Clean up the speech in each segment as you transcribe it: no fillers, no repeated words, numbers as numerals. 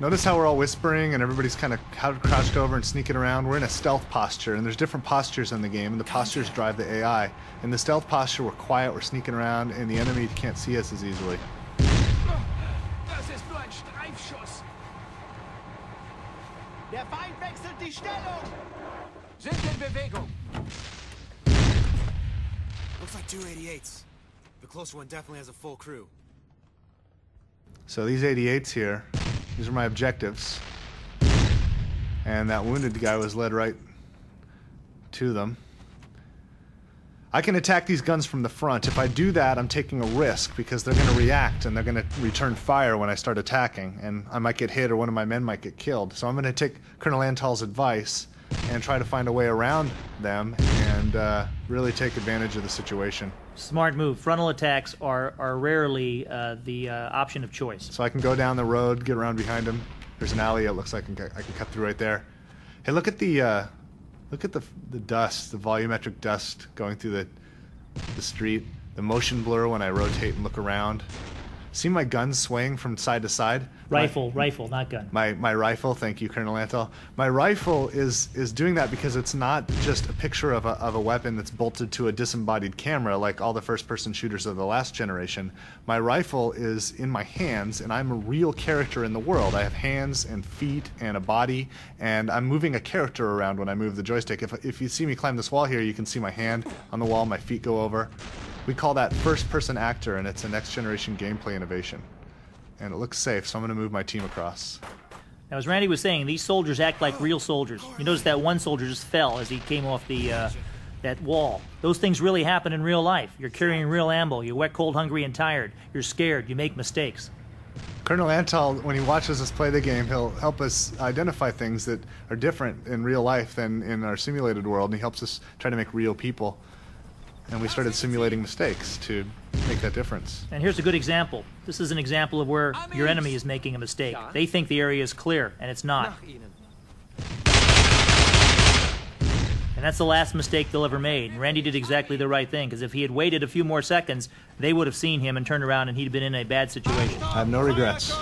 Notice how we're all whispering and everybody's kind of crouched over and sneaking around. We're in a stealth posture, and there's different postures in the game, and the postures drive the AI. In the stealth posture, we're quiet, we're sneaking around, and the enemy can't see us as easily. Das ist nur ein Streifschuss. Der Feind wechselt die Stellung. Sind in Bewegung. Looks like 2 88s. The closer one definitely has a full crew. So these 88s here, these are my objectives. And that wounded guy was led right to them. I can attack these guns from the front. If I do that, I'm taking a risk because they're going to react and they're going to return fire when I start attacking. And I might get hit or one of my men might get killed. So I'm going to take Colonel Antal's advice and try to find a way around them and really take advantage of the situation. Smart move. Frontal attacks are rarely the option of choice. So I can go down the road, get around behind him. There's an alley. It looks like I can cut through right there. Hey, look at the dust, the volumetric dust going through the street. The motion blur when I rotate and look around. See my gun swaying from side to side? Rifle, not gun. My rifle, thank you, Colonel Antal. My rifle is doing that because it's not just a picture of a weapon that's bolted to a disembodied camera like all the first-person shooters of the last generation. My rifle is in my hands, and I'm a real character in the world. I have hands and feet and a body, and I'm moving a character around when I move the joystick. If you see me climb this wall here, you can see my hand on the wall, my feet go over. We call that first-person actor, and it's a next-generation gameplay innovation. And it looks safe, so I'm going to move my team across. Now, as Randy was saying, these soldiers act like real soldiers. You notice that one soldier just fell as he came off that wall. Those things really happen in real life. You're carrying real ammo. You're wet, cold, hungry, and tired. You're scared. You make mistakes. Colonel Antal, when he watches us play the game, he'll help us identify things that are different in real life than in our simulated world, and he helps us try to make real people. And we started simulating mistakes to make that difference. And here's a good example. This is an example of where your enemy is making a mistake. They think the area is clear, and it's not. And that's the last mistake they'll ever made. And Randy did exactly the right thing, because if he had waited a few more seconds, they would have seen him and turned around, and he'd have been in a bad situation. I have no regrets.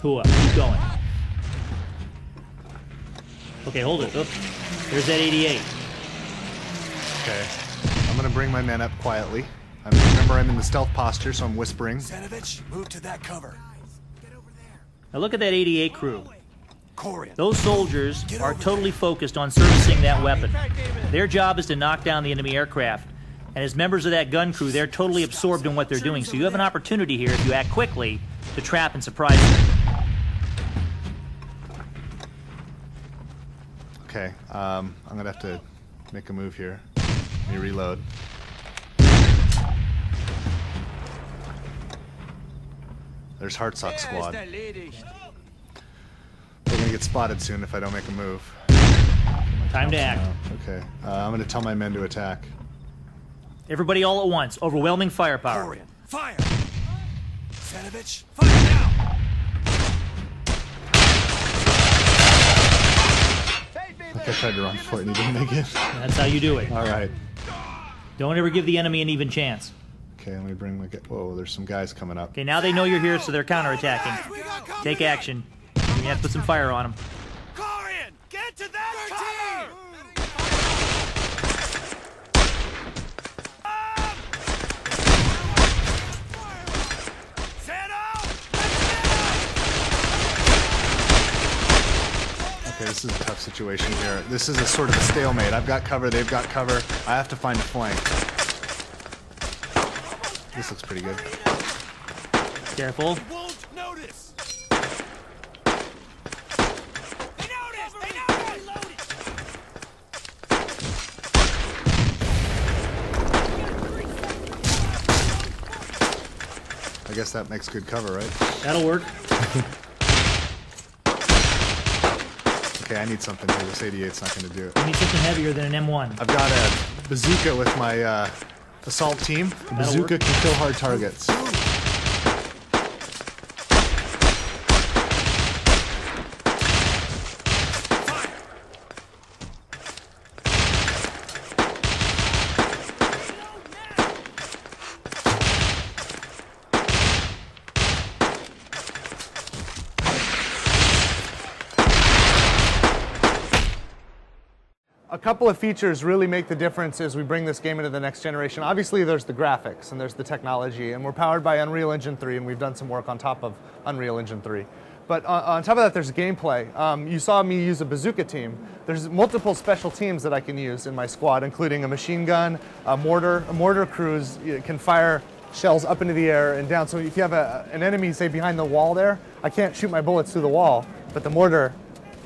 Hua, keep going. Okay, hold it. Oop. There's that 88. Okay. I'm going to bring my men up quietly. Remember, I'm in the stealth posture, so I'm whispering. Senovich, move to that cover. Now look at that 88 crew. Those soldiers are totally focused on servicing that weapon. Their job is to knock down the enemy aircraft. And as members of that gun crew, they're totally absorbed in what they're doing. So you have an opportunity here, if you act quickly, to trap and surprise them. Okay, I'm going to have to make a move here. Let me reload. There's Hartsock Squad. They're going to get spotted soon if I don't make a move. Time to act. Okay, I'm going to tell my men to attack. Everybody all at once. Overwhelming firepower. Fire! Senovich, fire now! Like I tried to run for it and he didn't make it. That's how you do it. All right. Don't ever give the enemy an even chance. Okay, let me bring my... Whoa, there's some guys coming up. Okay, now they know you're here, so they're counterattacking. Take action. You have to put some fire on them. Corian, get to that cover! Okay, this is a tough situation here. This is a sort of a stalemate. I've got cover, they've got cover. I have to find a flank. This looks pretty good. Careful. Won't notice. I guess that makes good cover, right? That'll work. Okay, I need something here. This 88's not going to do it. You need something heavier than an M1. I've got a bazooka with my assault team. The bazooka can kill hard targets. A couple of features really make the difference as we bring this game into the next generation. Obviously, there's the graphics and there's the technology, and we're powered by Unreal Engine 3, and we've done some work on top of Unreal Engine 3. But on top of that, there's gameplay. You saw me use a bazooka team. There's multiple special teams that I can use in my squad, including a machine gun, a mortar. Mortar crews can fire shells up into the air and down. So if you have an enemy, say, behind the wall there, I can't shoot my bullets through the wall, but the mortar,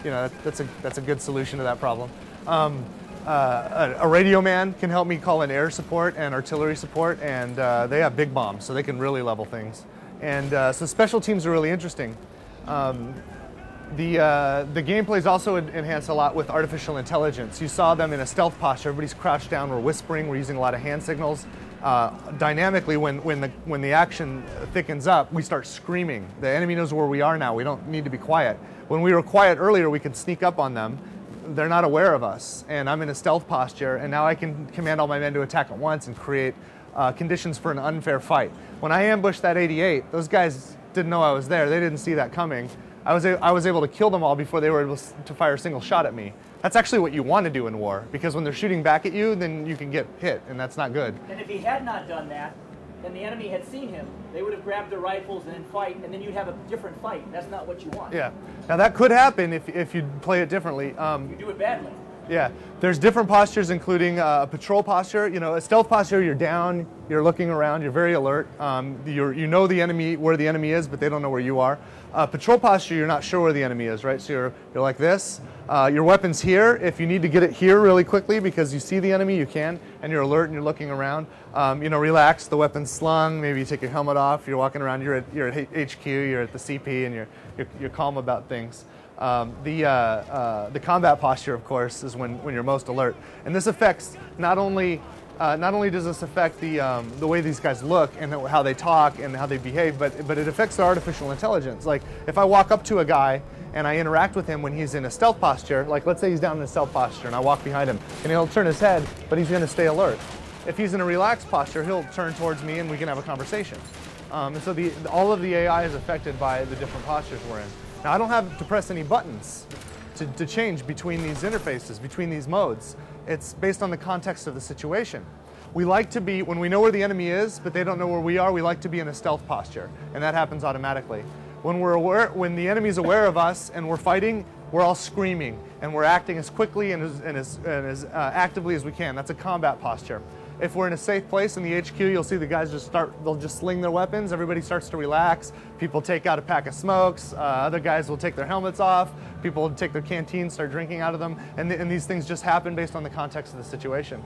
you know, that's a good solution to that problem. A radio man can help me call in air support and artillery support, and they have big bombs, so they can really level things. And so special teams are really interesting. The gameplay is also enhanced a lot with artificial intelligence. You saw them in a stealth posture. Everybody's crouched down. We're whispering. We're using a lot of hand signals. Dynamically, when the action thickens up, we start screaming. The enemy knows where we are now. We don't need to be quiet. When we were quiet earlier, we could sneak up on them. They're not aware of us, and I'm in a stealth posture, and now I can command all my men to attack at once and create conditions for an unfair fight. When I ambushed that 88, those guys didn't know I was there. They didn't see that coming. I was able to kill them all before they were able to fire a single shot at me. That's actually what you want to do in war, because when they're shooting back at you, then you can get hit, and that's not good. And if he had not done that, and the enemy had seen him, they would have grabbed their rifles and then fight, and then you'd have a different fight. That's not what you want. Yeah. Now that could happen if you play it differently. You do it badly. Yeah. There's different postures, including a patrol posture. You know, a stealth posture, you're down, you're looking around, you're very alert. You know the enemy, where the enemy is, but they don't know where you are. Patrol posture, you're not sure where the enemy is, right? So you're like this. Your weapon's here. If you need to get it here really quickly because you see the enemy, you can, and you're alert and you're looking around. You know, relax, the weapon's slung, maybe you take your helmet off, you're walking around, you're at HQ, you're at the CP, and you're calm about things. The combat posture, of course, is when you're most alert. And this affects not only does this affect the way these guys look and how they talk and how they behave, but it affects their artificial intelligence. Like, if I walk up to a guy and I interact with him when he's in a stealth posture, like let's say he's down in a stealth posture and I walk behind him and he'll turn his head, but he's going to stay alert. If he's in a relaxed posture, he'll turn towards me and we can have a conversation. And so all of the AI is affected by the different postures we're in. Now, I don't have to press any buttons to change between these interfaces, between these modes. It's based on the context of the situation. We like to be, when we know where the enemy is, but they don't know where we are, we like to be in a stealth posture, and that happens automatically. When the enemy's aware of us and we're fighting, we're all screaming, and we're acting as quickly and as actively as we can. That's a combat posture. If we're in a safe place in the HQ, you'll see the guys they'll just sling their weapons. Everybody starts to relax. People take out a pack of smokes. Other guys will take their helmets off. People will take their canteens, start drinking out of them. And these things just happen based on the context of the situation.